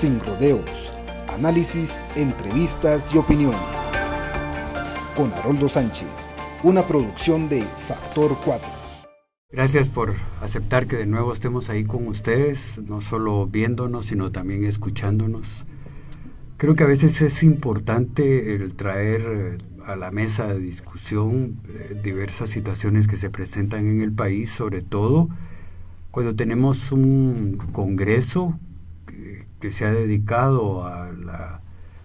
sin rodeos, análisis, entrevistas y opinión. Con Haroldo Sánchez, una producción de Factor 4. Gracias por aceptar que de nuevo estemos ahí con ustedes, no solo viéndonos, sino también escuchándonos. Creo que a veces es importante el traer a la mesa de discusión diversas situaciones que se presentan en el país, sobre todo cuando tenemos un Congreso que se ha dedicado a la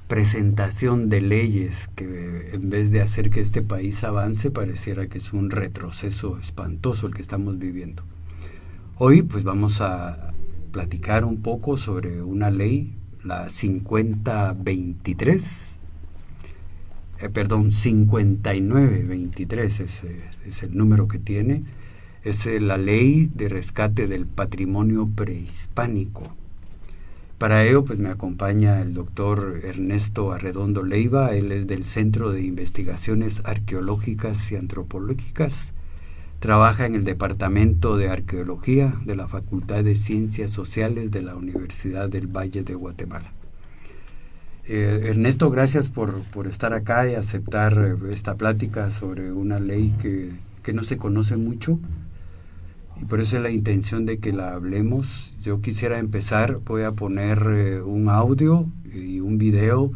presentación de leyes que en vez de hacer que este país avance, pareciera que es un retroceso espantoso el que estamos viviendo. Hoy pues vamos a platicar un poco sobre una ley, la 5923 es el número que tiene. Es la ley de rescate del patrimonio prehispánico. Para ello, pues me acompaña el doctor Ernesto Arredondo Leiva. Él es del Centro de Investigaciones Arqueológicas y Antropológicas. Trabaja en el Departamento de Arqueología de la Facultad de Ciencias Sociales de la Universidad del Valle de Guatemala. Ernesto, gracias por estar acá y aceptar esta plática sobre una ley que no se conoce mucho. Y por eso es la intención de que la hablemos. Yo quisiera empezar, voy a poner un audio y un video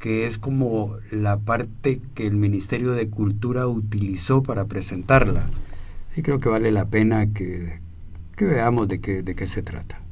que es como la parte que el Ministerio de Cultura utilizó para presentarla. Y creo que vale la pena que veamos de qué se trata.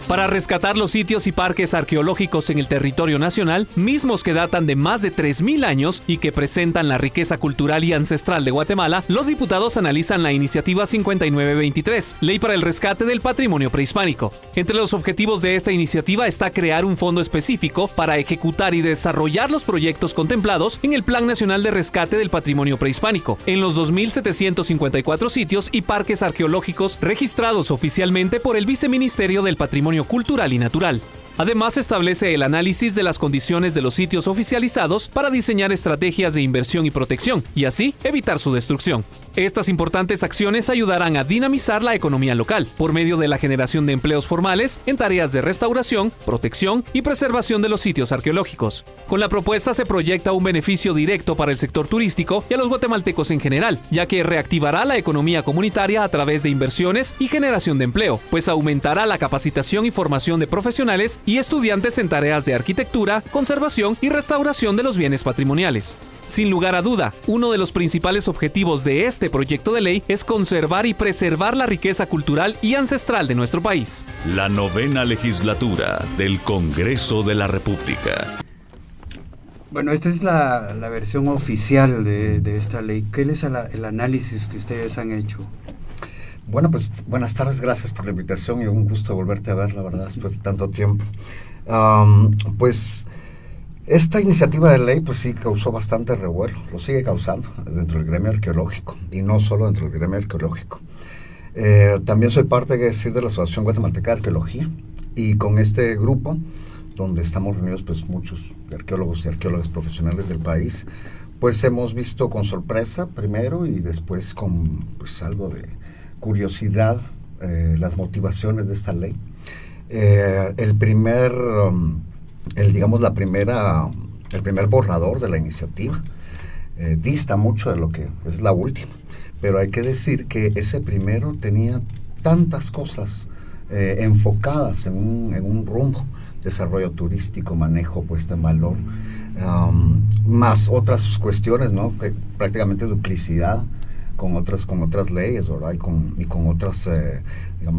Para rescatar los sitios y parques arqueológicos en el territorio nacional, mismos que datan de más de 3.000 años y que presentan la riqueza cultural y ancestral de Guatemala, los diputados analizan la iniciativa 5923, Ley para el Rescate del Patrimonio Prehispánico. Entre los objetivos de esta iniciativa está crear un fondo específico para ejecutar y desarrollar los proyectos contemplados en el Plan Nacional de Rescate del Patrimonio Prehispánico, en los 2.754 sitios y parques arqueológicos registrados oficialmente por el Viceministerio del Patrimonio Cultural y Natural. Además, establece el análisis de las condiciones de los sitios oficializados para diseñar estrategias de inversión y protección, y así evitar su destrucción. Estas importantes acciones ayudarán a dinamizar la economía local, por medio de la generación de empleos formales en tareas de restauración, protección y preservación de los sitios arqueológicos. Con la propuesta se proyecta un beneficio directo para el sector turístico y a los guatemaltecos en general, ya que reactivará la economía comunitaria a través de inversiones y generación de empleo, pues aumentará la capacitación y formación de profesionales y estudiantes en tareas de arquitectura, conservación y restauración de los bienes patrimoniales. Sin lugar a duda, uno de los principales objetivos de este proyecto de ley es conservar y preservar la riqueza cultural y ancestral de nuestro país. La 9ª legislatura del Congreso de la República. Bueno, esta es la versión oficial de esta ley. ¿Qué es el análisis que ustedes han hecho? Bueno, pues buenas tardes, gracias por la invitación y un gusto volverte a ver, la verdad, después de tanto tiempo. Pues esta iniciativa de ley pues sí causó bastante revuelo, lo sigue causando dentro del gremio arqueológico y no solo dentro del gremio arqueológico. También soy parte, hay que decir, de la Asociación Guatemalteca de Arqueología y con este grupo, donde estamos reunidos pues muchos arqueólogos y arqueólogas profesionales del país, pues hemos visto con sorpresa primero y después con pues algo de curiosidad las motivaciones de esta ley. El primer borrador de la iniciativa dista mucho de lo que es la última, pero hay que decir que ese primero tenía tantas cosas enfocadas en un rumbo: desarrollo turístico, manejo, puesta en valor, más otras cuestiones, ¿no? Que prácticamente duplicidad con otras leyes, ¿verdad? Y con otras,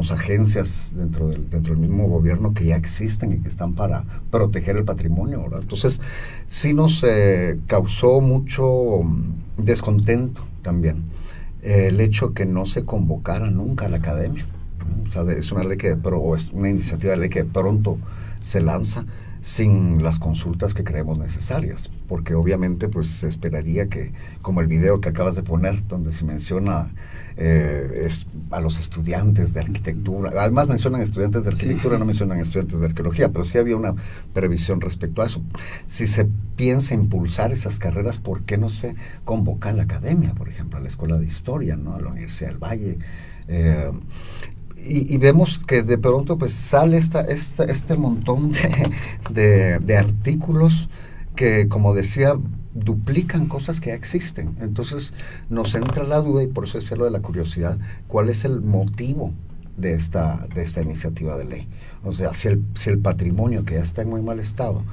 agencias dentro del mismo gobierno que ya existen y que están para proteger el patrimonio, ¿verdad? Entonces, sí nos causó mucho descontento también el hecho que no se convocara nunca a la academia, ¿no? O sea, es una iniciativa de ley que de pronto se lanza sin las consultas que creemos necesarias, porque obviamente pues se esperaría que, como el video que acabas de poner, donde se menciona a los estudiantes de arquitectura, además mencionan estudiantes de arquitectura, sí. No mencionan estudiantes de arqueología, pero sí había una previsión respecto a eso. Si se piensa impulsar esas carreras, ¿por qué no se convoca a la academia, por ejemplo, a la Escuela de Historia, ¿no? A la Universidad del Valle? y vemos que de pronto pues sale este montón de artículos que, como decía, duplican cosas que ya existen. Entonces nos entra la duda, y por eso decía lo de la curiosidad, ¿cuál es el motivo de esta iniciativa de ley? O sea, si el patrimonio, que ya está en muy mal estado,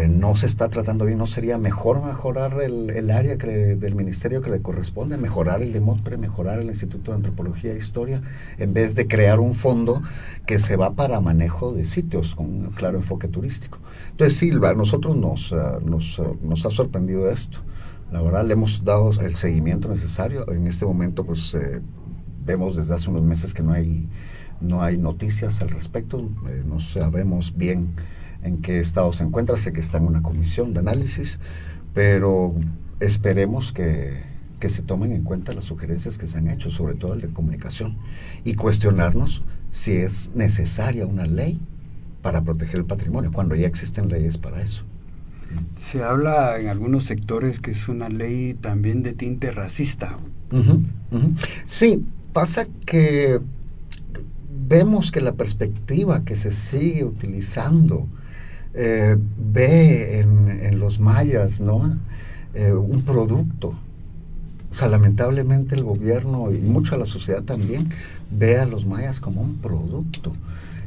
no se está tratando bien, ¿no sería mejor mejorar el área del ministerio que le corresponde, mejorar el de MOTPRE, mejorar el Instituto de Antropología e Historia, en vez de crear un fondo que se va para manejo de sitios con un claro enfoque turístico? Entonces, sí, a nosotros nos ha sorprendido esto. La verdad, le hemos dado el seguimiento necesario. En este momento, pues, vemos desde hace unos meses que no hay noticias al respecto. No sabemos bien en qué estado se encuentra. Sé que está en una comisión de análisis, pero esperemos que se tomen en cuenta las sugerencias que se han hecho, sobre todo el de comunicación, y cuestionarnos si es necesaria una ley para proteger el patrimonio, cuando ya existen leyes para eso. Se habla en algunos sectores que es una ley también de tinte racista. Sí, pasa que vemos que la perspectiva que se sigue utilizando ve en los mayas, ¿no? Un producto. O sea, lamentablemente el gobierno y mucho de la sociedad también ve a los mayas como un producto.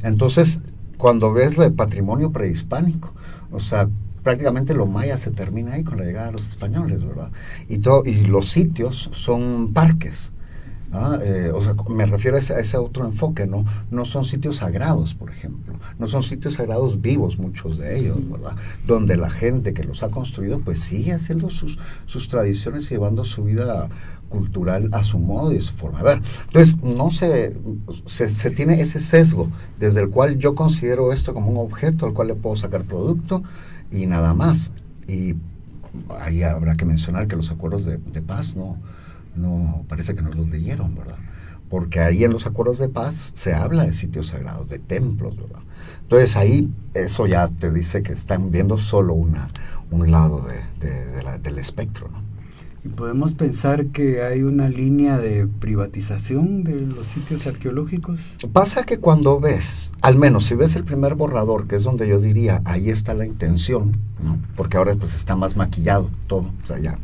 Entonces, cuando ves lo de patrimonio prehispánico, o sea, prácticamente lo maya se termina ahí con la llegada de los españoles, ¿verdad? Y los sitios son parques. O sea, me refiero a ese otro enfoque, no son sitios sagrados, por ejemplo, no son sitios sagrados vivos, muchos de ellos, ¿verdad? Donde la gente que los ha construido pues sigue haciendo sus tradiciones y llevando su vida cultural a su modo y a su forma de ver. Entonces, no se tiene ese sesgo desde el cual yo considero esto como un objeto al cual le puedo sacar producto y nada más. Y ahí habrá que mencionar que los acuerdos de paz no parece que no los leyeron, ¿verdad? Porque ahí en los acuerdos de paz se habla de sitios sagrados, de templos, ¿verdad? Entonces ahí eso ya te dice que están viendo solo un lado del espectro, ¿no? Y podemos pensar que hay una línea de privatización de los sitios arqueológicos. Pasa que cuando ves, al menos si ves el primer borrador, que es donde yo diría, ahí está la intención, ¿no? Porque ahora pues está más maquillado todo, o sea, ya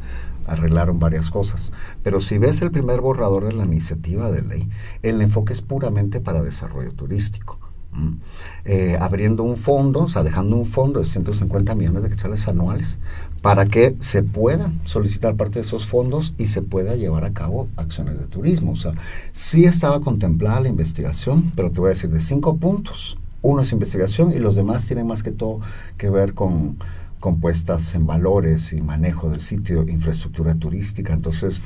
arreglaron varias cosas, pero si ves el primer borrador de la iniciativa de ley, el enfoque es puramente para desarrollo turístico, abriendo un fondo, o sea, dejando un fondo de 150 millones de quetzales anuales para que se pueda solicitar parte de esos fondos y se pueda llevar a cabo acciones de turismo. O sea, sí estaba contemplada la investigación, pero te voy a decir de 5 puntos, uno es investigación y los demás tienen más que todo que ver con puestas en valores y manejo del sitio, infraestructura turística. Entonces,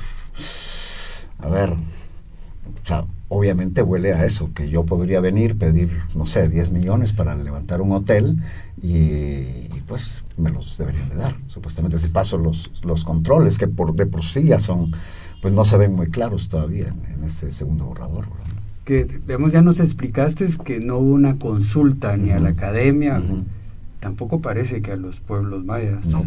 a ver, o sea, obviamente huele a eso, que yo podría venir, pedir, no sé, 10 millones para levantar un hotel y pues me los deberían de dar. Supuestamente si paso los controles, que de por sí ya son, pues no se ven muy claros todavía en este segundo borrador, ¿verdad? Que, digamos, ya nos explicaste que no hubo una consulta ni a la academia, tampoco parece que a los pueblos mayas. No.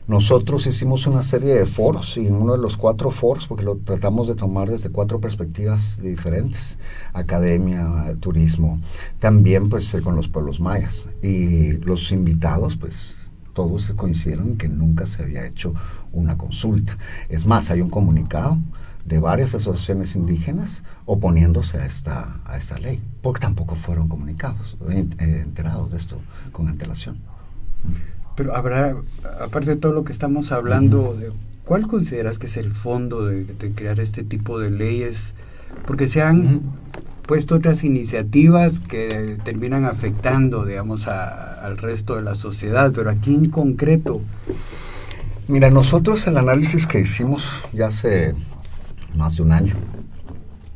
Nosotros hicimos una serie de foros y en uno de los 4 foros, porque lo tratamos de tomar desde 4 perspectivas diferentes, academia, turismo, también pues con los pueblos mayas. Y los invitados pues todos coincidieron en que nunca se había hecho una consulta. Es más, hay un comunicado de varias asociaciones indígenas oponiéndose a esta ley, porque tampoco fueron comunicados, enterados de esto con antelación. Pero habrá, aparte de todo lo que estamos hablando, ¿cuál consideras que es el fondo de crear este tipo de leyes? Porque se han puesto otras iniciativas que terminan afectando, digamos, al resto de la sociedad, pero aquí en concreto. Mira, nosotros el análisis que hicimos ya hace más de un año,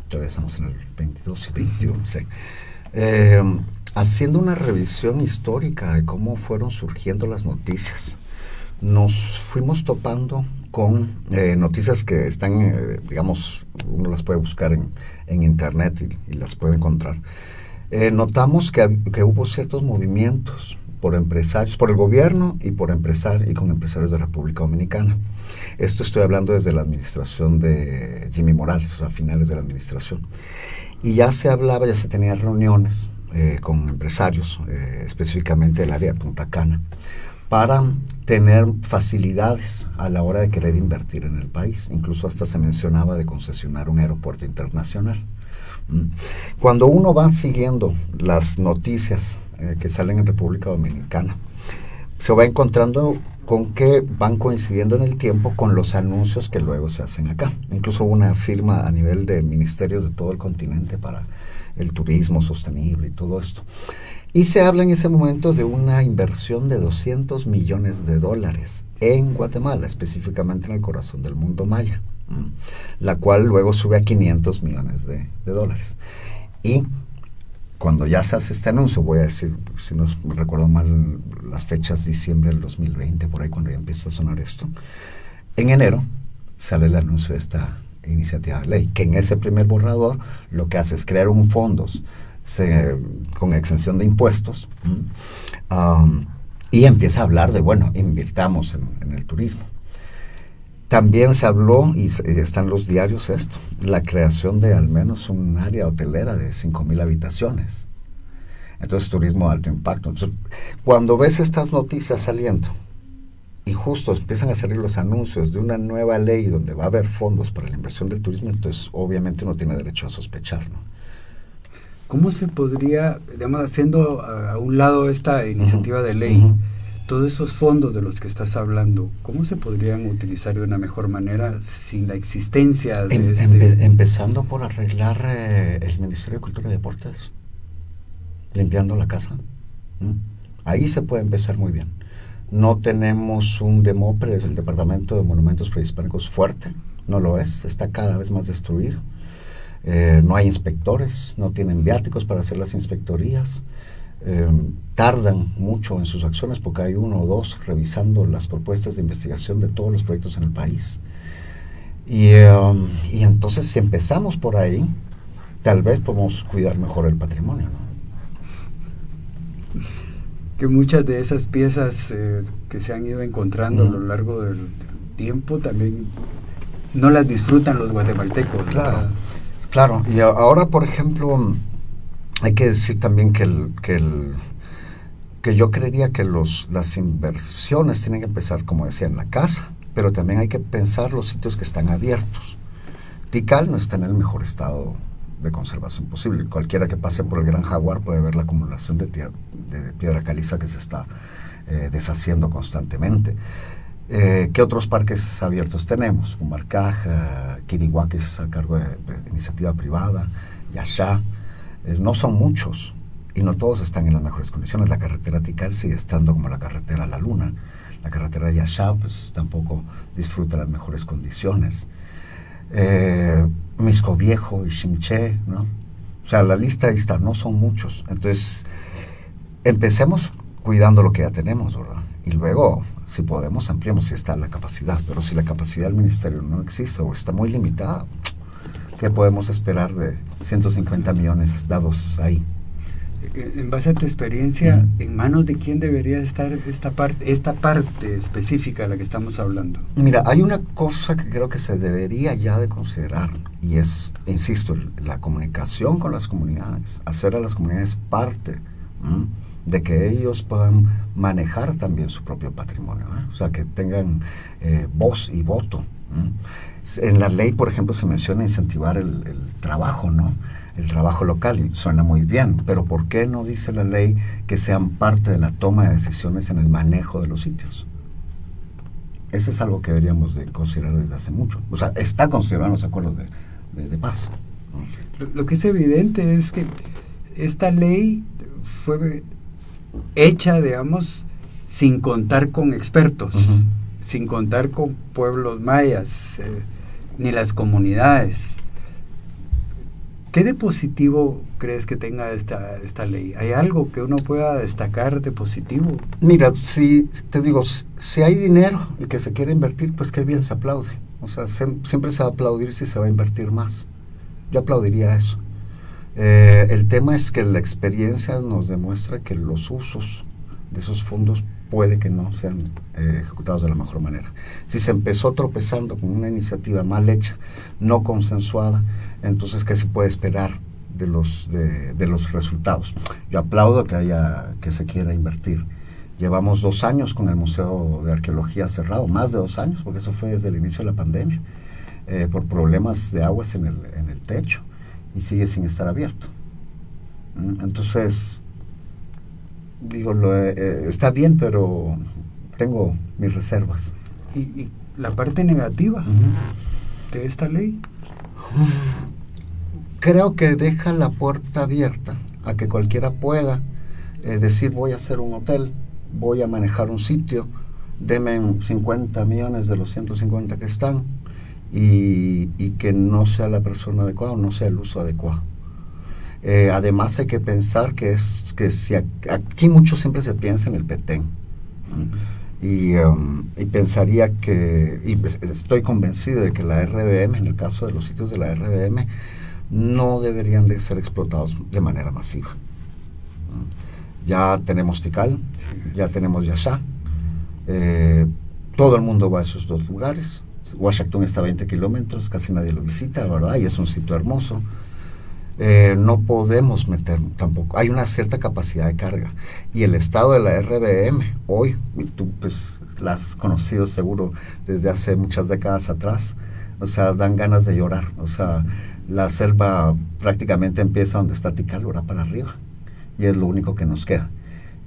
todavía estamos en el 22 y 21, sí. Haciendo una revisión histórica de cómo fueron surgiendo las noticias, nos fuimos topando con noticias que están, digamos, uno las puede buscar en internet y las puede encontrar. Notamos que hubo ciertos movimientos por empresarios, por el gobierno y con empresarios de República Dominicana. Esto estoy hablando desde la administración de Jimmy Morales, o sea, a finales de la administración. y ya se hablaba, ya se tenían reuniones con empresarios, específicamente del área de Punta Cana, para tener facilidades a la hora de querer invertir en el país. Incluso hasta se mencionaba de concesionar un aeropuerto internacional. Cuando uno va siguiendo las noticias que salen en República Dominicana, se va encontrando con que van coincidiendo en el tiempo con los anuncios que luego se hacen acá. Incluso hubo una firma a nivel de ministerios de todo el continente para el turismo sostenible y todo esto. Y se habla en ese momento de una inversión de $200 millones en Guatemala, específicamente en el corazón del mundo maya, la cual luego sube a $500 millones. Y cuando ya se hace este anuncio, voy a decir, si no me recuerdo mal las fechas, diciembre del 2020, por ahí cuando ya empieza a sonar esto, en enero sale el anuncio de esta iniciativa de ley, que en ese primer borrador lo que hace es crear un fondos con exención de impuestos, y empieza a hablar de, bueno, invirtamos en el turismo. También se habló, y está en los diarios esto, la creación de al menos un área hotelera de 5,000 habitaciones. Entonces, turismo de alto impacto. Entonces, cuando ves estas noticias saliendo, y justo empiezan a salir los anuncios de una nueva ley donde va a haber fondos para la inversión del turismo, entonces obviamente uno tiene derecho a sospechar, ¿no? ¿Cómo se podría, digamos, haciendo a un lado esta iniciativa de ley, todos esos fondos de los que estás hablando, cómo se podrían utilizar de una mejor manera sin la existencia de empezando por arreglar el Ministerio de Cultura y Deportes, limpiando la casa. Ahí se puede empezar muy bien. No tenemos un DEMOPRE, el Departamento de Monumentos Prehispánicos, fuerte, no lo es, está cada vez más destruido. No hay inspectores, no tienen viáticos para hacer las inspectorías, tardan mucho en sus acciones porque hay 1 o 2 revisando las propuestas de investigación de todos los proyectos en el país. Y entonces, si empezamos por ahí, tal vez podemos cuidar mejor el patrimonio, ¿no? Que muchas de esas piezas que se han ido encontrando a lo largo del tiempo también no las disfrutan los guatemaltecos. Claro, claro. Y ahora, por ejemplo, hay que decir también que yo creería que las inversiones tienen que empezar, como decía, en la casa, pero también hay que pensar los sitios que están abiertos. Tikal no está en el mejor estado de conservación posible. Cualquiera que pase por el Gran Jaguar puede ver la acumulación de piedra caliza que se está deshaciendo constantemente. ¿Qué otros parques abiertos tenemos? Humarcaja, Quiriguá, que es a cargo de iniciativa privada, Yaxá. No son muchos y no todos están en las mejores condiciones. La carretera Tikal sigue estando como la carretera La Luna. La carretera Yaxá pues tampoco disfruta las mejores condiciones. Misco Viejo y Ximché, ¿no? O sea, la lista ahí está, no son muchos. Entonces, empecemos cuidando lo que ya tenemos, ¿verdad? Y luego, si podemos, ampliemos si está la capacidad. Pero si la capacidad del ministerio no existe o está muy limitada, ¿qué podemos esperar de 150 millones dados ahí? En base a tu experiencia, ¿en manos de quién debería estar esta parte específica de la que estamos hablando? Mira, hay una cosa que creo que se debería ya de considerar, y es, insisto, la comunicación con las comunidades, hacer a las comunidades parte de que ellos puedan manejar también su propio patrimonio, o sea, que tengan voz y voto. En la ley, por ejemplo, se menciona incentivar el trabajo, ¿no? El trabajo local, y suena muy bien, pero ¿por qué no dice la ley que sean parte de la toma de decisiones en el manejo de los sitios? Eso es algo que deberíamos de considerar desde hace mucho. O sea, está considerado en los acuerdos de paz, ¿no? Lo que es evidente es que esta ley fue hecha, digamos, sin contar con expertos, sin contar con pueblos mayas, ni las comunidades. ¿Qué de positivo crees que tenga esta ley? ¿Hay algo que uno pueda destacar de positivo? Mira, si te digo, si hay dinero y que se quiere invertir, pues qué bien se aplaude. O sea, siempre se va a aplaudir si se va a invertir más. Yo aplaudiría eso. El tema es que la experiencia nos demuestra que los usos de esos fondos puede que no sean ejecutados de la mejor manera. Si se empezó tropezando con una iniciativa mal hecha, no consensuada, entonces ¿qué se puede esperar de los resultados. Yo aplaudo que se quiera invertir. Llevamos 2 años con el Museo de Arqueología cerrado, más de 2 años, porque eso fue desde el inicio de la pandemia, por problemas de aguas en el techo, y sigue sin estar abierto. Entonces, digo, está bien, pero tengo mis reservas. ¿Y la parte negativa de esta ley? Creo que deja la puerta abierta a que cualquiera pueda decir: voy a hacer un hotel, voy a manejar un sitio, deme 50 millones de los 150 que están, y que no sea la persona adecuada, no sea el uso adecuado. Además hay que pensar que si aquí mucho siempre se piensa en el Petén, y pensaría que, y estoy convencido de que la RBM, en el caso de los sitios de la RBM, no deberían de ser explotados de manera masiva. Ya tenemos Tikal, ya tenemos Yashá, todo el mundo va a esos 2 lugares. Washington está a 20 kilómetros, casi nadie lo visita, ¿verdad? Y es un sitio hermoso. No podemos meter tampoco, hay una cierta capacidad de carga, y el estado de la RBM hoy, y tú pues la has conocido seguro desde hace muchas décadas atrás, o sea, dan ganas de llorar. O sea, la selva prácticamente empieza donde está Tikal, ahora para arriba, y es lo único que nos queda.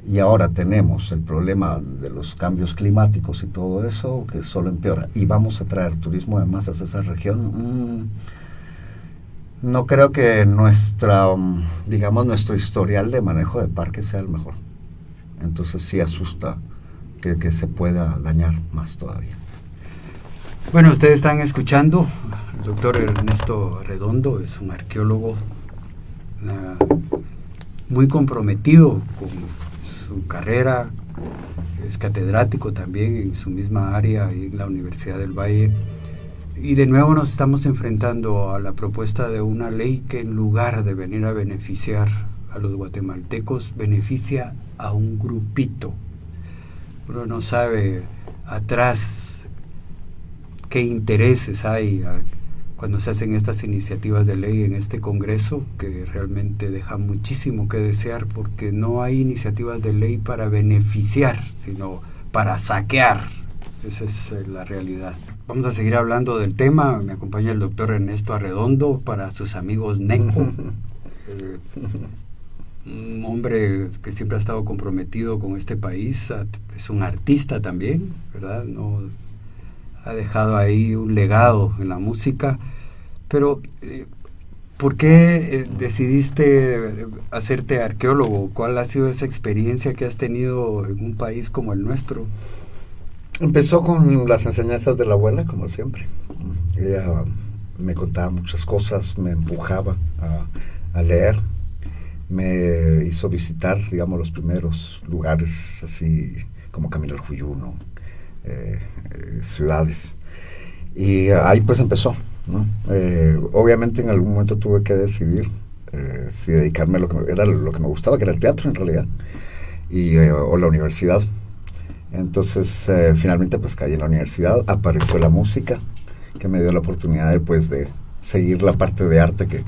Y ahora tenemos el problema de los cambios climáticos y todo eso, que solo empeora, y vamos a traer turismo de masas a esa región. No creo que nuestro historial de manejo de parques sea el mejor. Entonces sí asusta que se pueda dañar más todavía. Bueno, ustedes están escuchando al doctor Ernesto Redondo, es un arqueólogo muy comprometido con su carrera, es catedrático también en su misma área ahí en la Universidad del Valle. Y de nuevo nos estamos enfrentando a la propuesta de una ley que, en lugar de venir a beneficiar a los guatemaltecos, beneficia a un grupito. Uno no sabe atrás qué intereses hay cuando se hacen estas iniciativas de ley en este Congreso, que realmente deja muchísimo que desear, porque no hay iniciativas de ley para beneficiar, sino para saquear. Esa es la realidad. Vamos a seguir hablando del tema. Me acompaña el doctor Ernesto Arredondo, para sus amigos NECO. Un hombre que siempre ha estado comprometido con este país. Es un artista también, ¿verdad? No, ha dejado ahí un legado en la música. Pero, ¿por qué decidiste hacerte arqueólogo? ¿Cuál ha sido esa experiencia que has tenido en un país como el nuestro? Empezó con las enseñanzas de la abuela, como siempre. Ella me contaba muchas cosas, me empujaba a leer, me hizo visitar, digamos, los primeros lugares, así como Camino al Juyuno, ciudades. Y ahí pues empezó, ¿no? Obviamente en algún momento tuve que decidir si dedicarme a lo que me gustaba, que era el teatro en realidad, o la universidad. Entonces finalmente pues caí en la universidad, apareció la música, que me dio la oportunidad de seguir la parte de arte que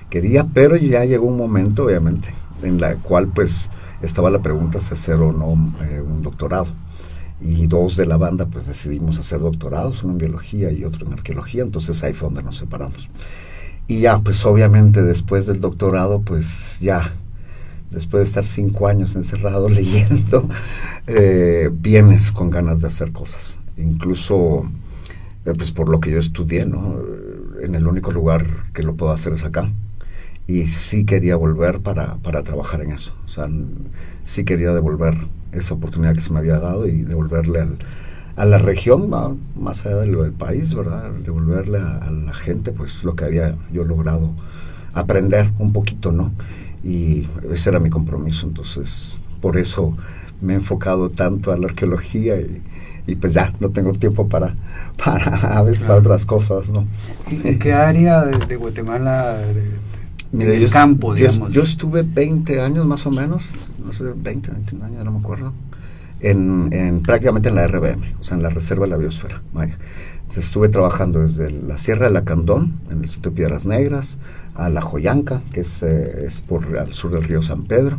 quería, pero ya llegó un momento, obviamente, en la cual pues estaba la pregunta si hacer o no un doctorado. Y 2 de la banda pues decidimos hacer doctorados, uno en biología y otro en arqueología, entonces ahí fue donde nos separamos. Y ya pues obviamente después del doctorado pues ya, después de estar 5 años encerrado leyendo, vienes con ganas de hacer cosas. Incluso pues por lo que yo estudié, ¿no? En el único lugar que lo puedo hacer es acá. Y sí quería volver para trabajar en eso. O sea, sí quería devolver esa oportunidad que se me había dado y devolverle a la región, más allá de lo del país, ¿verdad? Devolverle a la gente pues lo que había yo logrado aprender un poquito, ¿no? Y ese era mi compromiso. Entonces por eso me he enfocado tanto a la arqueología y pues ya no tengo tiempo para a veces para otras cosas, ¿no? ¿En qué área de Guatemala, Mira, en el campo, digamos? Yo estuve 20 años más o menos, no sé, 20 años, no me acuerdo, prácticamente en la RBM, o sea, en la Reserva de la Biosfera, vaya. Estuve trabajando desde la Sierra de Lacandón, en el sitio de Piedras Negras, a La Joyanca, que es por al sur del río San Pedro.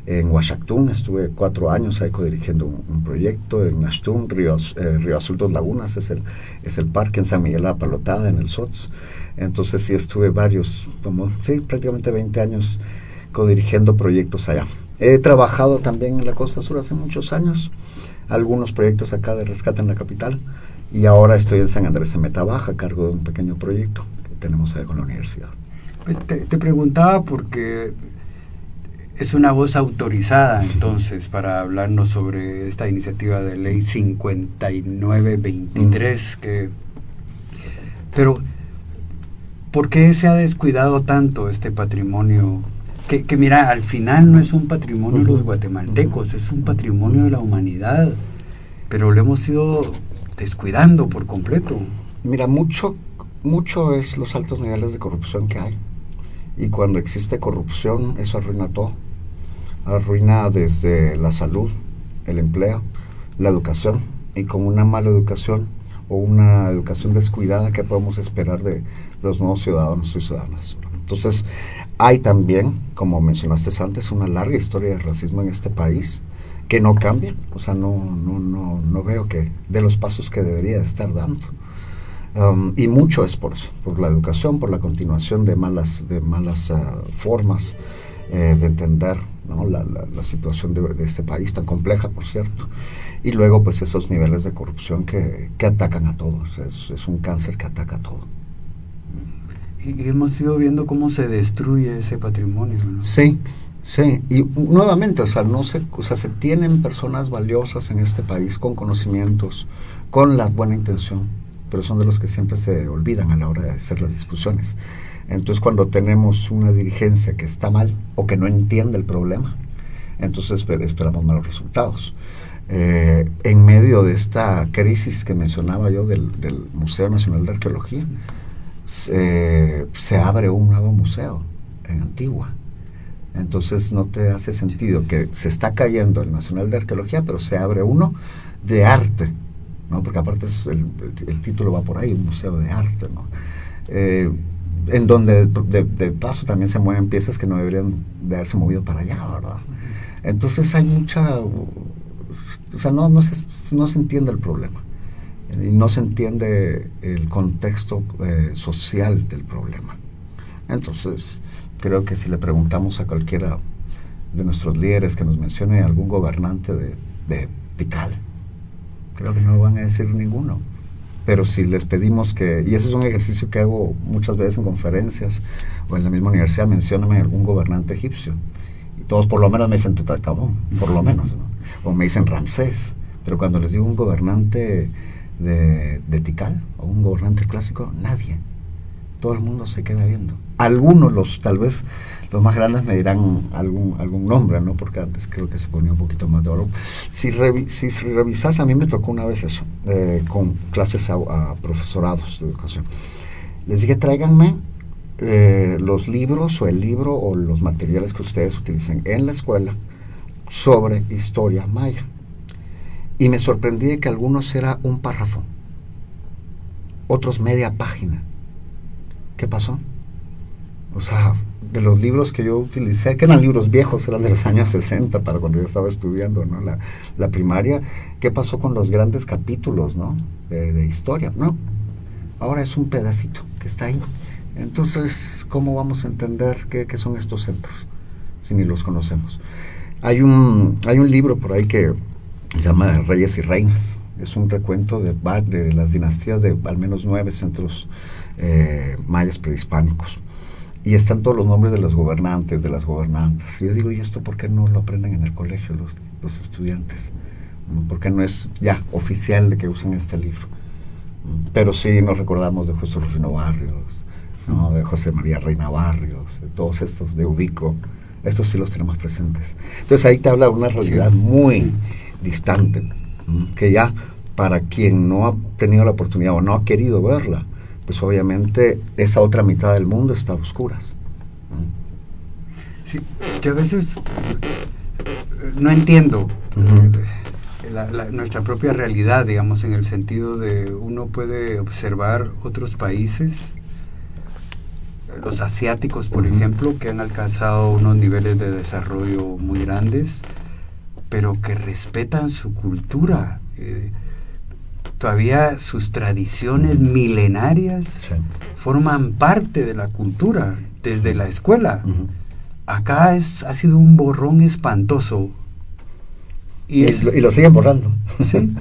En Huachactún estuve 4 años ahí codirigiendo un proyecto. En Nachtún, Río Azul Dos Lagunas, es el parque. En San Miguel de la Palotada, en el SOTS. Entonces sí estuve prácticamente 20 años codirigiendo proyectos allá. He trabajado también en la Costa Sur hace muchos años, algunos proyectos acá de rescate en la capital, y ahora estoy en San Andrés de Metabaja a cargo de un pequeño proyecto que tenemos ahí con la universidad. Te preguntaba porque es una voz autorizada entonces para hablarnos sobre esta iniciativa de ley 5923, pero ¿por qué se ha descuidado tanto este patrimonio? Que mira, al final no es un patrimonio de los guatemaltecos, es un patrimonio de la humanidad, pero lo hemos ido descuidando por completo. Mira, mucho es los altos niveles de corrupción que hay, y cuando existe corrupción eso arruina todo. Arruina desde la salud, el empleo, la educación, y con una mala educación o una educación descuidada, ¿qué podemos esperar de los nuevos ciudadanos y ciudadanas? Entonces, hay también, como mencionaste antes, una larga historia de racismo en este país que no cambia. O sea, no veo que de los pasos que debería estar dando. Y mucho es por eso, por la educación, por la continuación de malas formas de entender, ¿no?, la situación de este país tan compleja, por cierto. Y luego, pues, esos niveles de corrupción que atacan a todos. Es un cáncer que ataca a todo. Y hemos ido viendo cómo se destruye ese patrimonio, ¿no? Sí. Y nuevamente, se tienen personas valiosas en este país con conocimientos, con la buena intención, pero son de los que siempre se olvidan a la hora de hacer las discusiones. Entonces, cuando tenemos una dirigencia que está mal o que no entiende el problema, entonces esperamos malos resultados. En medio de esta crisis que mencionaba yo del Museo Nacional de Arqueología, se abre un nuevo museo en Antigua. Entonces no te hace sentido que se está cayendo el Nacional de Arqueología, pero se abre uno de arte, ¿no? Porque aparte el título va por ahí, un museo de arte, ¿no? En donde de paso también se mueven piezas que no deberían de haberse movido para allá, ¿verdad? Entonces hay mucha... O sea, no se entiende el problema. Y no se entiende el contexto social del problema. Entonces, creo que si le preguntamos a cualquiera de nuestros líderes que nos mencione algún gobernante de Tikal, creo que no van a decir ninguno. Pero si les pedimos y ese es un ejercicio que hago muchas veces en conferencias o en la misma universidad, mencióname algún gobernante egipcio. Y todos por lo menos me dicen Tutankamón, por lo menos, ¿no? O me dicen Ramsés. Pero cuando les digo un gobernante de Tikal o un gobernante clásico, nadie. Todo el mundo se queda viendo. Algunos, tal vez los más grandes me dirán algún nombre, ¿no? Porque antes creo que se ponía un poquito más de oro. Si revisas, a mí me tocó una vez eso, con clases a profesorados de educación. Les dije, tráiganme los libros o el libro o los materiales que ustedes utilicen en la escuela sobre historia maya. Y me sorprendí de que algunos era un párrafo, otros media página. ¿Qué pasó? O sea, de los libros que yo utilicé, que eran libros viejos, eran de los años 60, para cuando yo estaba estudiando, ¿no?, la primaria, ¿qué pasó con los grandes capítulos, ¿no?, de historia? No, ahora es un pedacito que está ahí. Entonces, ¿cómo vamos a entender qué son estos centros si ni los conocemos? Hay un libro por ahí que se llama Reyes y Reinas. Es un recuento de las dinastías de al menos 9 centros mayas prehispánicos. Y están todos los nombres de los gobernantes, de las gobernantas. Y yo digo, ¿y esto por qué no lo aprenden en el colegio los estudiantes? ¿Por qué no es ya oficial de que usen este libro? Pero sí nos recordamos de José Rufino Barrios, ¿no?, de José María Reina Barrios, de todos estos, de Ubico. Estos sí los tenemos presentes. Entonces ahí te habla de una realidad muy distante, que ya para quien no ha tenido la oportunidad o no ha querido verla, pues obviamente esa otra mitad del mundo está a oscuras. Sí, que a veces no entiendo nuestra propia realidad, digamos, en el sentido de uno puede observar otros países, los asiáticos, por ejemplo, que han alcanzado unos niveles de desarrollo muy grandes, pero que respetan su cultura. Todavía sus tradiciones milenarias forman parte de la cultura desde la escuela. Acá ha sido un borrón espantoso. Y lo siguen borrando. Sí.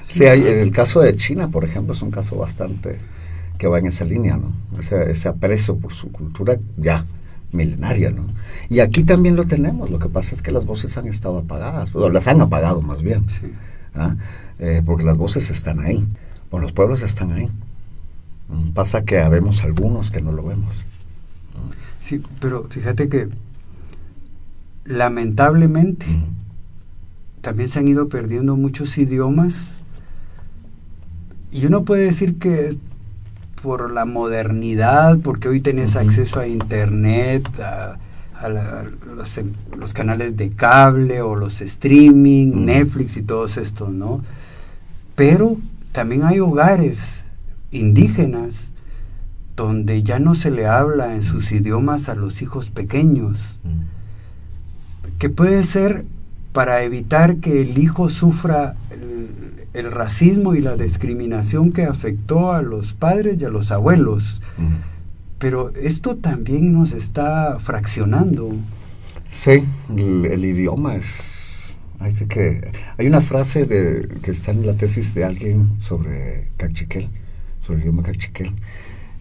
Sí, el caso de China, por ejemplo, es un caso bastante que va en esa línea, ¿no? Ese aprecio por su cultura ya milenaria, ¿no? Y aquí también lo tenemos. Lo que pasa es que las voces han estado apagadas, o las han apagado más bien. Sí. Porque las voces están ahí, o los pueblos están ahí. Pasa que habemos algunos que no lo vemos. Sí, pero fíjate que lamentablemente también se han ido perdiendo muchos idiomas, y uno puede decir que por la modernidad, porque hoy tenés acceso a internet, a los canales de cable o los streaming, Netflix y todos estos, ¿no? Pero también hay hogares indígenas donde ya no se le habla en sus idiomas a los hijos pequeños, que puede ser para evitar que el hijo sufra el racismo y la discriminación que afectó a los padres y a los abuelos. Pero esto también nos está fraccionando. Sí, el idioma es... Hay una frase que está en la tesis de alguien sobre Cachiquel, sobre el idioma Cachiquel.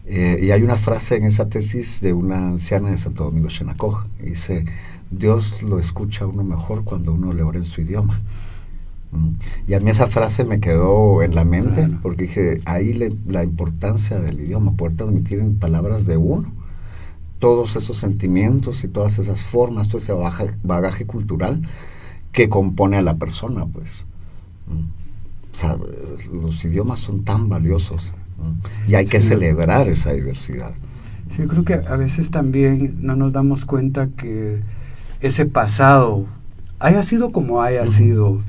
Y hay una frase en esa tesis de una anciana de Santo Domingo Xenacoj. Dice: Dios lo escucha a uno mejor cuando uno le ora en su idioma. Y a mí esa frase me quedó en la mente, porque dije, ahí la importancia del idioma, poder transmitir en palabras de uno todos esos sentimientos y todas esas formas, todo ese bagaje cultural que compone a la persona, pues. O sea, los idiomas son tan valiosos, y hay que celebrar esa diversidad. Sí, yo creo que a veces también no nos damos cuenta que ese pasado, haya sido como haya sido,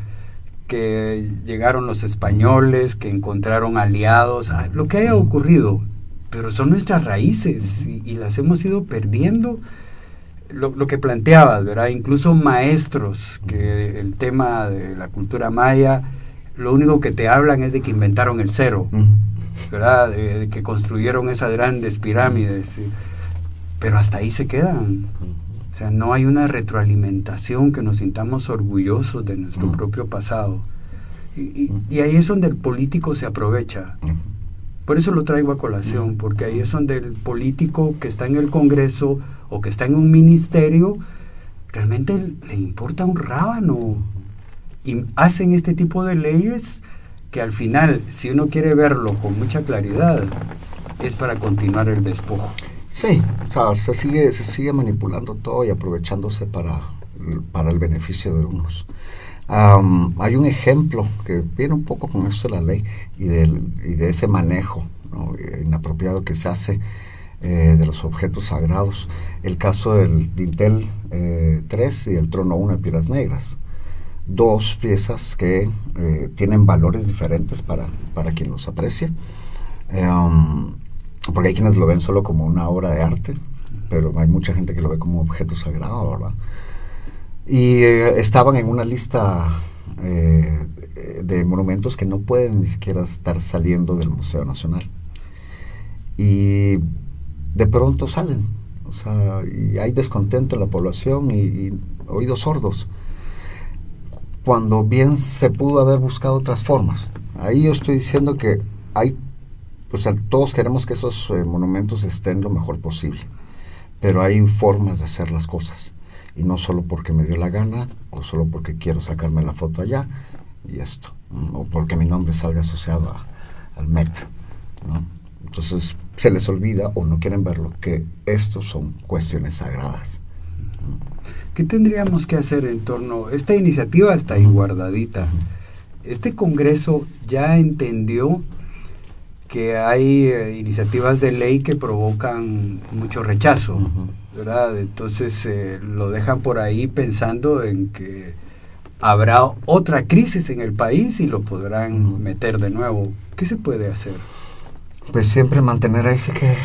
que llegaron los españoles, que encontraron aliados, lo que haya ocurrido, pero son nuestras raíces y las hemos ido perdiendo. Lo que planteabas, ¿verdad? Incluso maestros, que el tema de la cultura maya, lo único que te hablan es de que inventaron el cero, ¿verdad? De que construyeron esas grandes pirámides, pero hasta ahí se quedan. O sea, no hay una retroalimentación que nos sintamos orgullosos de nuestro propio pasado. Y ahí es donde el político se aprovecha. Por eso lo traigo a colación, porque ahí es donde el político que está en el Congreso o que está en un ministerio, realmente le importa un rábano. Y hacen este tipo de leyes que al final, si uno quiere verlo con mucha claridad, es para continuar el despojo. Sí, o sea, se sigue manipulando todo y aprovechándose para el beneficio de unos. Hay un ejemplo que viene un poco con esto de la ley y de ese manejo, ¿no?, inapropiado que se hace de los objetos sagrados. El caso del dintel 3 y el trono 1 de Piedras Negras. Dos piezas que tienen valores diferentes para quien los aprecia. Porque hay quienes lo ven solo como una obra de arte, pero hay mucha gente que lo ve como un objeto sagrado, ¿verdad? Y estaban en una lista de monumentos que no pueden ni siquiera estar saliendo del Museo Nacional. Y de pronto salen, o sea, y hay descontento en la población y oídos sordos, cuando bien se pudo haber buscado otras formas. Ahí yo estoy diciendo que o sea, todos queremos que esos monumentos estén lo mejor posible, pero hay formas de hacer las cosas, y no solo porque me dio la gana, o solo porque quiero sacarme la foto allá, y esto, o porque mi nombre salga asociado al Met, ¿no? Entonces se les olvida, o no quieren verlo, que estos son cuestiones sagradas. ¿Qué tendríamos que hacer en torno? Esta iniciativa está ahí guardadita. Este Congreso ya entendió que hay iniciativas de ley que provocan mucho rechazo, ¿verdad? Entonces lo dejan por ahí pensando en que habrá otra crisis en el país y lo podrán meter de nuevo. ¿Qué se puede hacer? Pues siempre mantener ahí sí que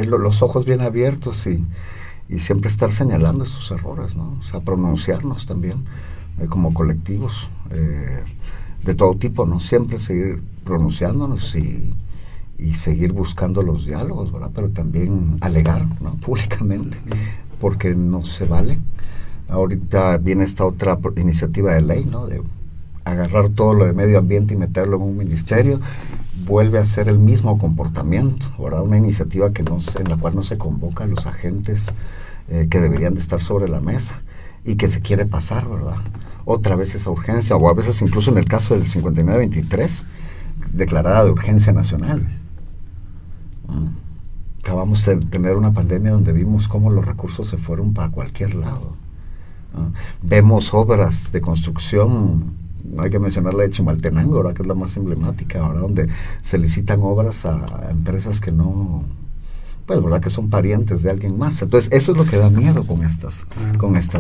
los ojos bien abiertos y siempre estar señalando estos errores, ¿no? O sea, pronunciarnos también como colectivos de todo tipo, ¿no? Siempre seguir pronunciándonos y seguir buscando los diálogos, ¿verdad? Pero también alegar, ¿no? Públicamente, porque no se vale. Ahorita viene esta otra iniciativa de ley, ¿no? De agarrar todo lo de medio ambiente y meterlo en un ministerio. Vuelve a ser el mismo comportamiento, ¿verdad? Una iniciativa en la cual no se convoca a los agentes que deberían de estar sobre la mesa y que se quiere pasar, ¿verdad? Otra vez esa urgencia, o a veces incluso en el caso del 5923, declarada de urgencia nacional. Acabamos de tener una pandemia donde vimos cómo los recursos se fueron para cualquier lado. Vemos obras de construcción, no hay que mencionar la de Chimaltenango, ¿verdad? Que es la más emblemática, ¿verdad? Donde se licitan obras a empresas que no, pues, ¿verdad? Que son parientes de alguien más. Entonces, eso es lo que da miedo con estas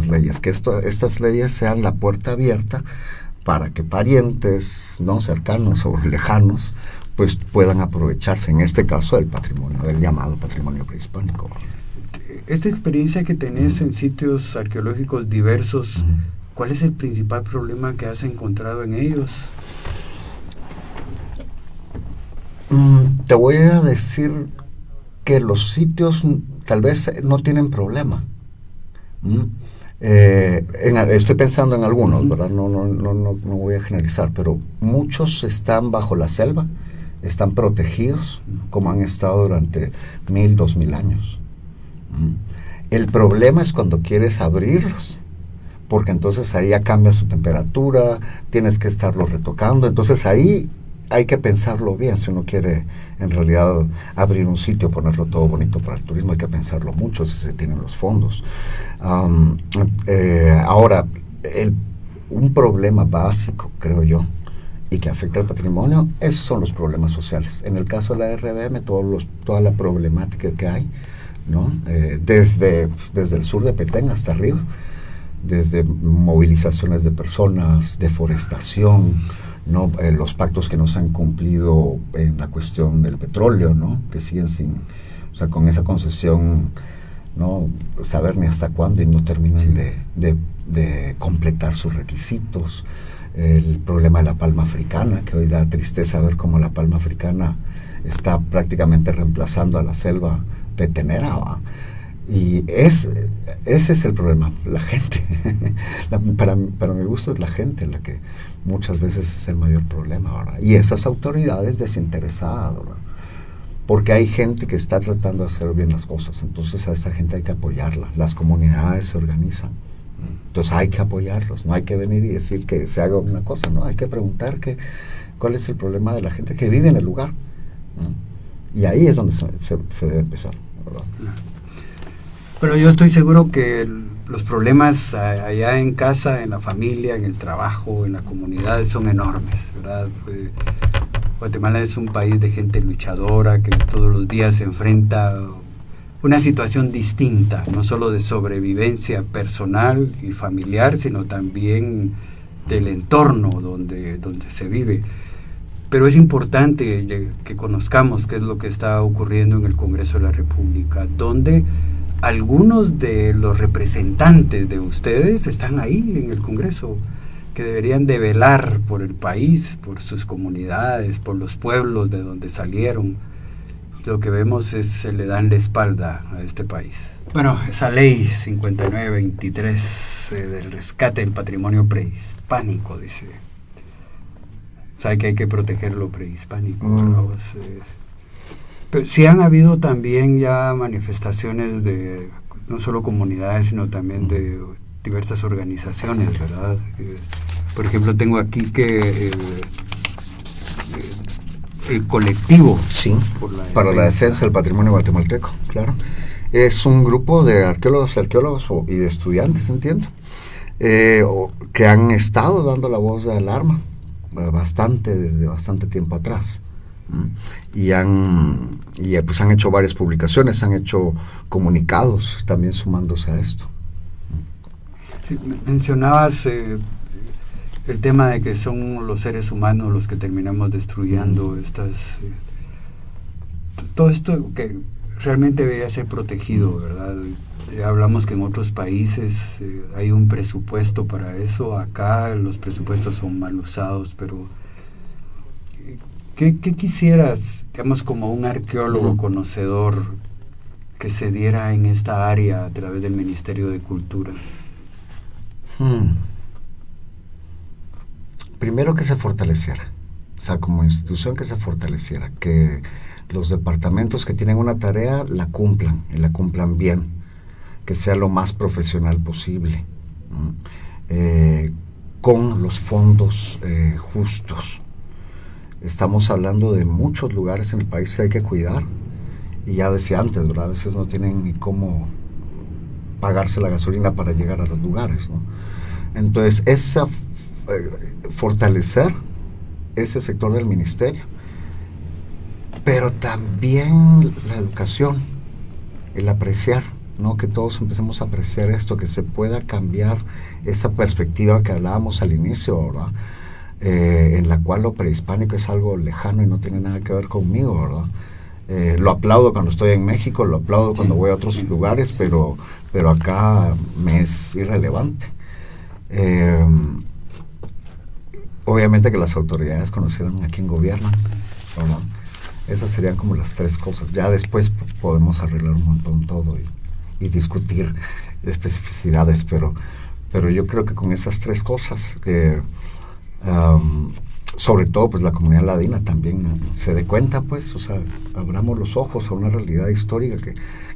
leyes, que estas leyes sean la puerta abierta para que parientes, ¿no? Cercanos o lejanos, pues puedan aprovecharse, en este caso, del patrimonio, del llamado patrimonio prehispánico. Esta experiencia que tenés en sitios arqueológicos diversos, ¿cuál es el principal problema que has encontrado en ellos? Te voy a decir que los sitios tal vez no tienen problema. Estoy pensando en algunos, ¿verdad? No voy a generalizar, pero muchos están bajo la selva, están protegidos, como han estado durante 1000, 2000 años. El problema es cuando quieres abrirlos, porque entonces ahí ya cambia su temperatura, tienes que estarlo retocando, entonces ahí hay que pensarlo bien. Si uno quiere en realidad abrir un sitio, ponerlo todo bonito para el turismo, hay que pensarlo mucho si se tienen los fondos. Ahora, un problema básico, creo yo, y que afecta al patrimonio, esos son los problemas sociales. En el caso de la RBM, toda la problemática que hay, ¿no? Desde el sur de Petén hasta arriba, desde movilizaciones de personas, deforestación, ¿no? Los pactos que no se han cumplido en la cuestión del petróleo, ¿no? Que siguen con esa concesión, no saber ni hasta cuándo, y no terminan de completar sus requisitos. El problema de la palma africana, que hoy da tristeza ver cómo la palma africana está prácticamente reemplazando a la selva petenera, ¿va? Y ese es el problema, la gente. Para mi gusto es la gente la que muchas veces es el mayor problema, ¿verdad? Y esas autoridades desinteresadas, ¿verdad? Porque hay gente que está tratando de hacer bien las cosas, entonces a esa gente hay que apoyarla. Las comunidades se organizan, entonces hay que apoyarlos, no hay que venir y decir que se haga una cosa, no, hay que preguntar cuál es el problema de la gente que vive en el lugar, ¿no? Y ahí es donde se debe empezar, ¿verdad? Pero yo estoy seguro que los problemas allá en casa, en la familia, en el trabajo, en la comunidad son enormes, ¿verdad? Guatemala es un país de gente luchadora que todos los días se enfrenta a una situación distinta, no solo de sobrevivencia personal y familiar, sino también del entorno donde se vive. Pero es importante que conozcamos qué es lo que está ocurriendo en el Congreso de la República, donde algunos de los representantes de ustedes están ahí en el Congreso, que deberían de velar por el país, por sus comunidades, por los pueblos de donde salieron. Y lo que vemos es se le dan la espalda a este país. Bueno, esa ley 5923 del rescate del patrimonio prehispánico, dice. Sabe que hay que proteger lo prehispánico. Pero sí han habido también ya manifestaciones de no solo comunidades, sino también de diversas organizaciones, ¿verdad? Por ejemplo, tengo aquí que el colectivo para la defensa del patrimonio guatemalteco, claro. Es un grupo de arqueólogos y de estudiantes, entiendo, que han estado dando la voz de alarma desde bastante tiempo atrás. Y han hecho varias publicaciones, han hecho comunicados también sumándose a esto. Sí, mencionabas el tema de que son los seres humanos los que terminamos destruyendo estas... todo esto que realmente debería ser protegido, ¿verdad? Hablamos que en otros países hay un presupuesto para eso, acá los presupuestos son mal usados, pero ¿qué quisieras, digamos, como un arqueólogo conocedor que se diera en esta área a través del Ministerio de Cultura? Primero que se fortaleciera, o sea, como institución que se fortaleciera, que los departamentos que tienen una tarea la cumplan y la cumplan bien, que sea lo más profesional posible, con los fondos justos. Estamos hablando de muchos lugares en el país que hay que cuidar, y ya decía antes, ¿verdad? A veces no tienen ni cómo pagarse la gasolina para llegar a los lugares, ¿no? Entonces, fortalecer ese sector del ministerio, pero también la educación, el apreciar, ¿no? Que todos empecemos a apreciar esto, que se pueda cambiar esa perspectiva que hablábamos al inicio, ¿verdad? En la cual lo prehispánico es algo lejano y no tiene nada que ver conmigo, ¿verdad? Lo aplaudo cuando estoy en México, lo aplaudo cuando voy a otros lugares, pero acá me es irrelevante. Obviamente que las autoridades conocieran a quién gobiernan, ¿verdad? Esas serían como las tres cosas. Ya después podemos arreglar un montón todo y discutir especificidades, pero yo creo que con esas tres cosas, sobre todo pues la comunidad ladina también se dé cuenta, pues, o sea, abramos los ojos a una realidad histórica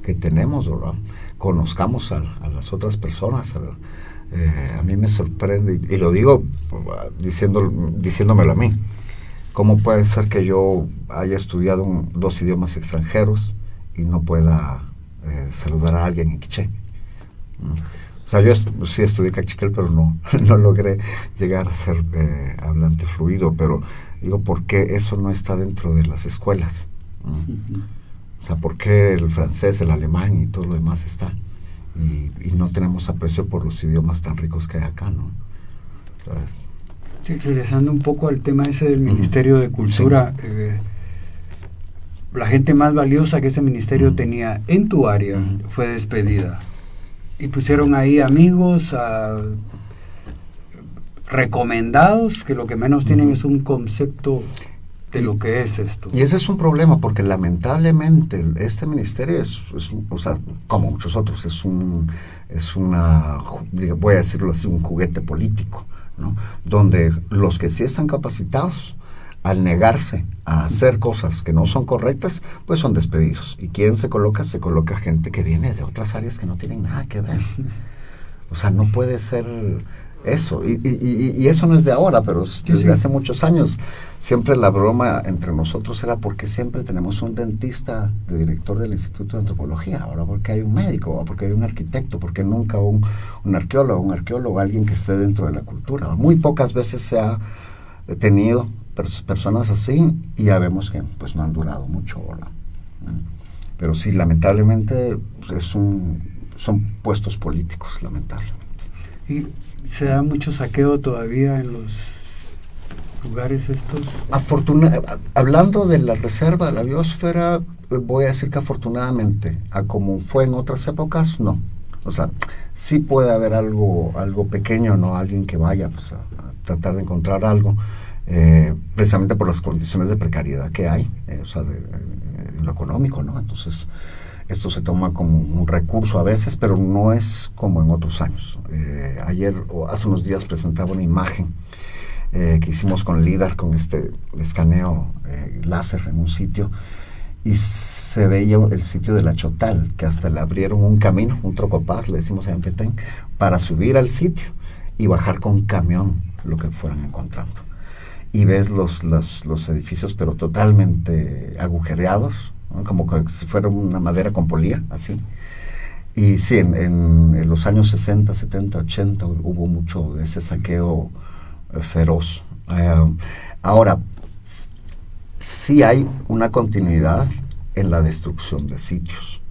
que tenemos, ¿verdad? Conozcamos a las otras personas. A mí me sorprende, y lo digo diciéndomelo a mí, ¿cómo puede ser que yo haya estudiado 2 idiomas extranjeros y no pueda saludar a alguien en quiché? O sea, yo sí estudié cachiquel, pero no logré llegar a ser hablante fluido, pero digo, ¿por qué eso no está dentro de las escuelas? O sea, ¿por qué el francés, el alemán y todo lo demás está? Y no tenemos aprecio por los idiomas tan ricos que hay acá, ¿no? O sea, sí, regresando un poco al tema ese del Ministerio de Cultura, sí. La gente más valiosa que ese ministerio tenía en tu área fue despedida. Y pusieron ahí amigos, recomendados, que lo que menos tienen es un concepto de lo que es esto. Y ese es un problema, porque lamentablemente este ministerio es o sea, como muchos otros, es una, voy a decirlo así, un juguete político, ¿no? Donde los que sí están capacitados, al negarse a hacer cosas que no son correctas, pues son despedidos. ¿Y quién se coloca? Se coloca gente que viene de otras áreas que no tienen nada que ver. O sea, no puede ser eso. Y eso no es de ahora, pero desde hace muchos años. Siempre la broma entre nosotros era porque siempre tenemos un dentista de director del Instituto de Antropología. Ahora porque hay un médico, porque hay un arquitecto, porque nunca un arqueólogo, alguien que esté dentro de la cultura. Muy pocas veces se ha tenido personas así, y ya vemos que pues no han durado mucho, ¿verdad? Pero sí, lamentablemente son puestos políticos, lamentablemente. ¿Y se da mucho saqueo todavía en los lugares estos? Hablando de la reserva de la biosfera, voy a decir que afortunadamente, a como fue en otras épocas, no. O sea, sí puede haber algo pequeño, ¿no? Alguien que vaya pues, a tratar de encontrar algo, precisamente por las condiciones de precariedad que hay, o sea, en lo económico, ¿no? Entonces, esto se toma como un recurso a veces, pero no es como en otros años. Ayer o hace unos días presentaba una imagen que hicimos con LIDAR, con este escaneo láser en un sitio, y se veía el sitio de la Chotal, que hasta le abrieron un camino, un trocopaz, le decimos en Petén, para subir al sitio y bajar con camión lo que fueran encontrando. Y ves los edificios, pero totalmente agujereados, ¿no? Como que si fuera una madera con polía, así. Y sí, en los años 60, 70, 80 hubo mucho de ese saqueo feroz. Ahora, sí hay una continuidad en la destrucción de sitios.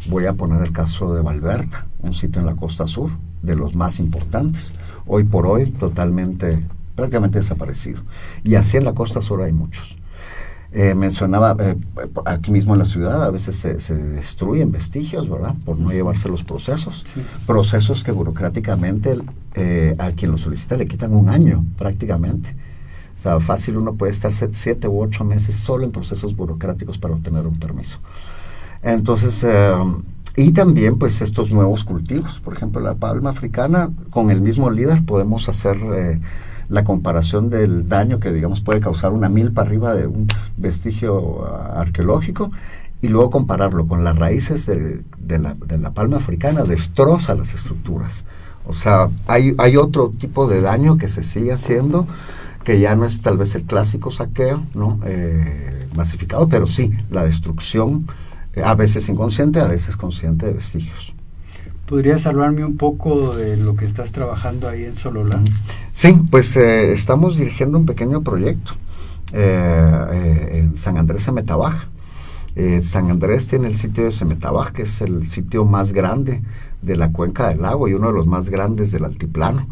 Voy a poner el caso de Valverta, un sitio en la costa sur, de los más importantes. Hoy por hoy totalmente prácticamente desaparecido. Y así en la costa sur hay muchos. Mencionaba, aquí mismo en la ciudad a veces se destruyen vestigios, ¿verdad? Por no llevarse los procesos. Sí. Procesos que burocráticamente a quien lo solicita le quitan un año prácticamente. O sea, fácil uno puede estar 7 u 8 meses solo en procesos burocráticos para obtener un permiso. Entonces, y también pues estos nuevos cultivos. Por ejemplo, la palma africana, con el mismo líder podemos hacer la comparación del daño que, digamos, puede causar una milpa arriba de un vestigio arqueológico, y luego compararlo con las raíces de la palma africana, destroza las estructuras. O sea, hay otro tipo de daño que se sigue haciendo, que ya no es tal vez el clásico saqueo, ¿no? Masificado, pero sí, la destrucción, a veces inconsciente, a veces consciente, de vestigios. ¿Podrías hablarme un poco de lo que estás trabajando ahí en Sololá? Sí, pues estamos dirigiendo un pequeño proyecto en San Andrés Semetabaj. San Andrés tiene el sitio de Semetabaj, que es el sitio más grande de la cuenca del lago y uno de los más grandes del altiplano.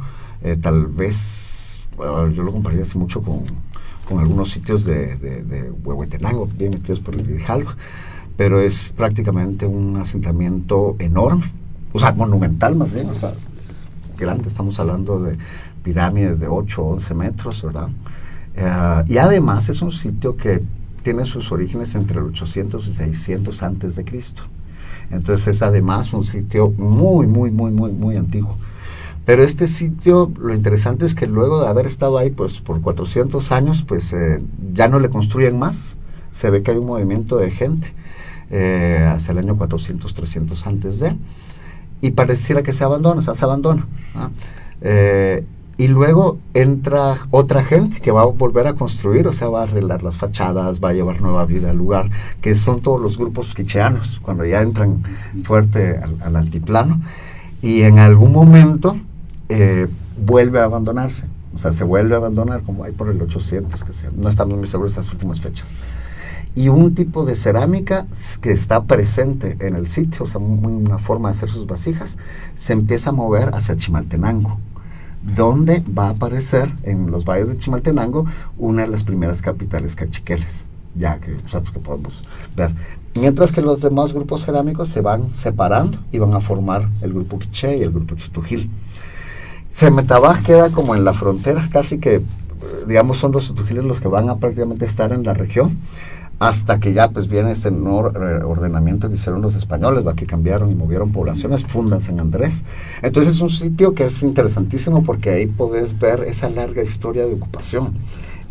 Tal vez, yo lo compararía así mucho con algunos sitios de Huehuetenango, bien metidos por el Grijalva, pero es prácticamente un asentamiento enorme. O sea, monumental más bien, o sea, es grande, estamos hablando de pirámides de 8 o 11 metros, ¿verdad? Y además es un sitio que tiene sus orígenes entre el 800 y 600 antes de Cristo. Entonces es además un sitio muy antiguo. Pero este sitio, lo interesante es que luego de haber estado ahí pues por 400 años, pues ya no le construyen más. Se ve que hay un movimiento de gente hacia el año 400, 300 antes de... y pareciera que se abandona, o sea, se abandona. Y luego entra otra gente que va a volver a construir, o sea, va a arreglar las fachadas, va a llevar nueva vida al lugar, que son todos los grupos quicheanos, cuando ya entran fuerte al altiplano, y en algún momento vuelve a abandonarse, o sea, se vuelve a abandonar, como hay por el 800, que no estamos muy seguros de estas últimas fechas. Y un tipo de cerámica que está presente en el sitio, o sea, una forma de hacer sus vasijas, se empieza a mover hacia Chimaltenango, donde va a aparecer en los valles de Chimaltenango una de las primeras capitales cachiqueles, ya que, o sea, pues, que podemos ver. Mientras que los demás grupos cerámicos se van separando y van a formar el grupo quiché y el grupo chutujil. Semetabaj queda como en la frontera, casi que, digamos, son los chutujiles los que van a prácticamente estar en la región, hasta que ya pues viene este nuevo ordenamiento que hicieron los españoles, que cambiaron y movieron poblaciones, fundan San Andrés. Entonces es un sitio que es interesantísimo porque ahí podés ver esa larga historia de ocupación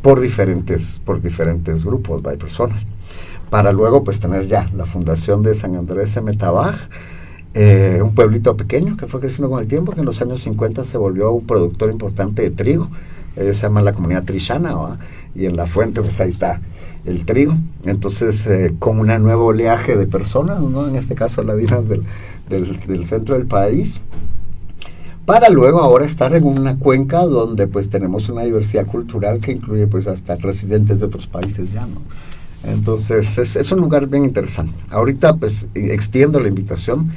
por diferentes grupos, hay personas, para luego pues tener ya la fundación de San Andrés Semetabaj, un pueblito pequeño que fue creciendo con el tiempo, que en los años 50 se volvió un productor importante de trigo. Ellos se llaman la comunidad trishana, ¿va? Y en la fuente pues ahí está el trigo. Entonces con un nuevo oleaje de personas, ¿no? En este caso ladinas del centro del país, para luego ahora estar en una cuenca donde pues tenemos una diversidad cultural que incluye pues hasta residentes de otros países ya, ¿no? Entonces es un lugar bien interesante. Ahorita pues extiendo la invitación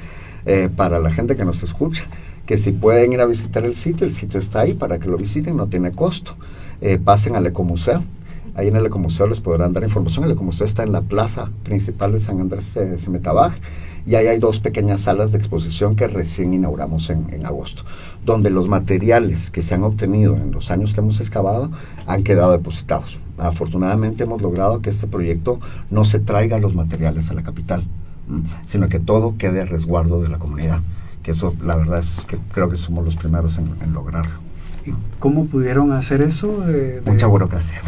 para la gente que nos escucha, que si pueden ir a visitar el sitio está ahí para que lo visiten, no tiene costo. Pasen al Ecomuseo, ahí en el Ecomuseo les podrán dar información. El Ecomuseo está en la plaza principal de San Andrés Semetabaj, y ahí hay 2 pequeñas salas de exposición que recién inauguramos en agosto, donde los materiales que se han obtenido en los años que hemos excavado han quedado depositados. Afortunadamente hemos logrado que este proyecto no se traiga los materiales a la capital, sino que todo quede a resguardo de la comunidad, que eso la verdad es que creo que somos los primeros en lograrlo. ¿Y cómo pudieron hacer eso? Mucha burocracia,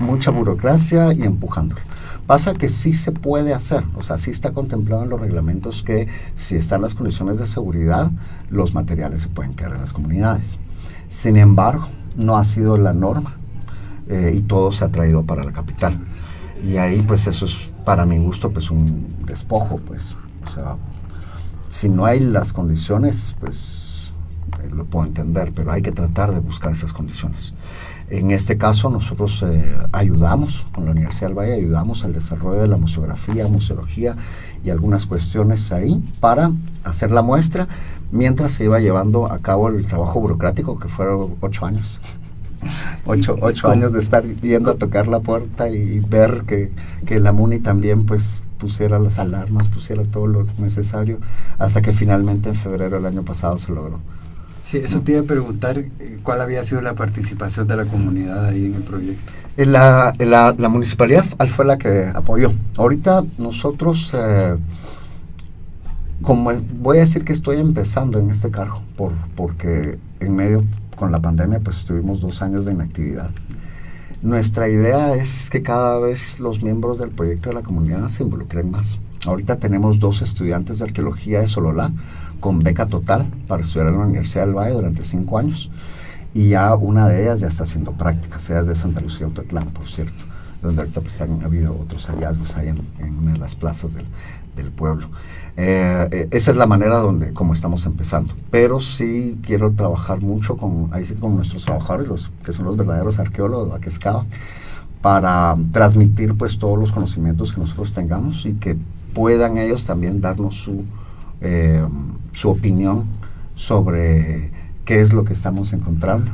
mucha burocracia y empujándolo. Pasa que sí se puede hacer, o sea, sí está contemplado en los reglamentos que si están las condiciones de seguridad, los materiales se pueden quedar en las comunidades. Sin embargo, no ha sido la norma y todo se ha traído para la capital. Y ahí pues eso es para mi gusto pues un despojo, pues, o sea, si no hay las condiciones, pues lo puedo entender, pero hay que tratar de buscar esas condiciones. En este caso nosotros ayudamos con la Universidad del Valle, ayudamos al desarrollo de la museografía, museología y algunas cuestiones ahí para hacer la muestra, mientras se iba llevando a cabo el trabajo burocrático, que fueron 8 años ocho años de estar yendo a tocar la puerta y ver que la MUNI también pues pusiera las alarmas, pusiera todo lo necesario, hasta que finalmente en febrero del año pasado se logró. Sí, eso te iba a preguntar, ¿cuál había sido la participación de la comunidad ahí en el proyecto? La municipalidad fue la que apoyó. Ahorita nosotros, como voy a decir que estoy empezando en este cargo, porque en medio con la pandemia pues tuvimos 2 años de inactividad. Nuestra idea es que cada vez los miembros del proyecto de la comunidad se involucren más. Ahorita tenemos 2 estudiantes de arqueología de Sololá con beca total para estudiar en la Universidad del Valle durante 5 años, y ya una de ellas ya está haciendo prácticas, ella es de Santa Lucía, Ototlán, por cierto, donde ahorita pues han habido otros hallazgos ahí en una de las plazas del pueblo. Esa es la manera como estamos empezando, pero sí quiero trabajar mucho con nuestros trabajadores, que son los verdaderos arqueólogos de Aquescaba, para transmitir pues todos los conocimientos que nosotros tengamos y que puedan ellos también darnos su opinión sobre qué es lo que estamos encontrando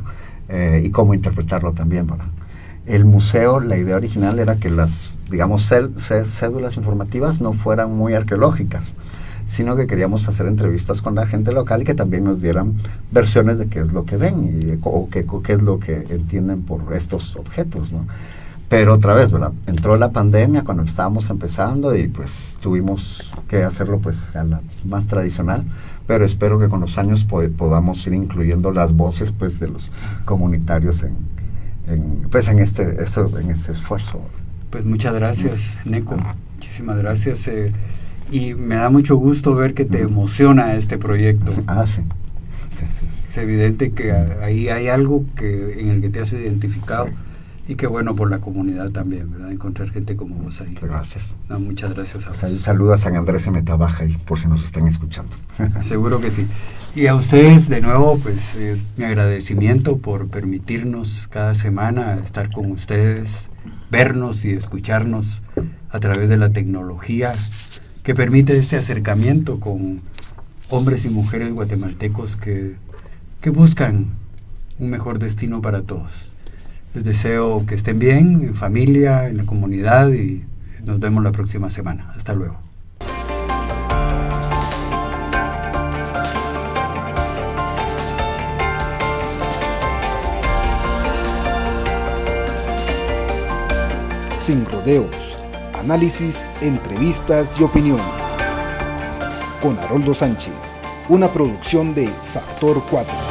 y cómo interpretarlo también, ¿verdad? El museo, la idea original era que las, digamos, cédulas informativas no fueran muy arqueológicas, sino que queríamos hacer entrevistas con la gente local y que también nos dieran versiones de qué es lo que ven o qué es lo que entienden por estos objetos, ¿no? Pero otra vez, ¿verdad? Entró la pandemia cuando estábamos empezando y pues tuvimos que hacerlo pues a la más tradicional, pero espero que con los años podamos ir incluyendo las voces pues de los comunitarios en este esfuerzo. Pues muchas gracias, Neco, muchísimas gracias, y me da mucho gusto ver que te emociona este proyecto. Sí. Es evidente que ahí hay algo en el que te has identificado, y que bueno por la comunidad también, ¿verdad? Encontrar gente como vos ahí. Gracias. No, muchas gracias a vos. Un saludo a San Andrés de Metabaja y por si nos están escuchando. Seguro que sí. Y a ustedes de nuevo, pues mi agradecimiento por permitirnos cada semana estar con ustedes, vernos y escucharnos a través de la tecnología que permite este acercamiento con hombres y mujeres guatemaltecos que buscan un mejor destino para todos. Les deseo que estén bien, en familia, en la comunidad, y nos vemos la próxima semana. Hasta luego. Sin rodeos, análisis, entrevistas y opinión. Con Haroldo Sánchez, una producción de Factor 4.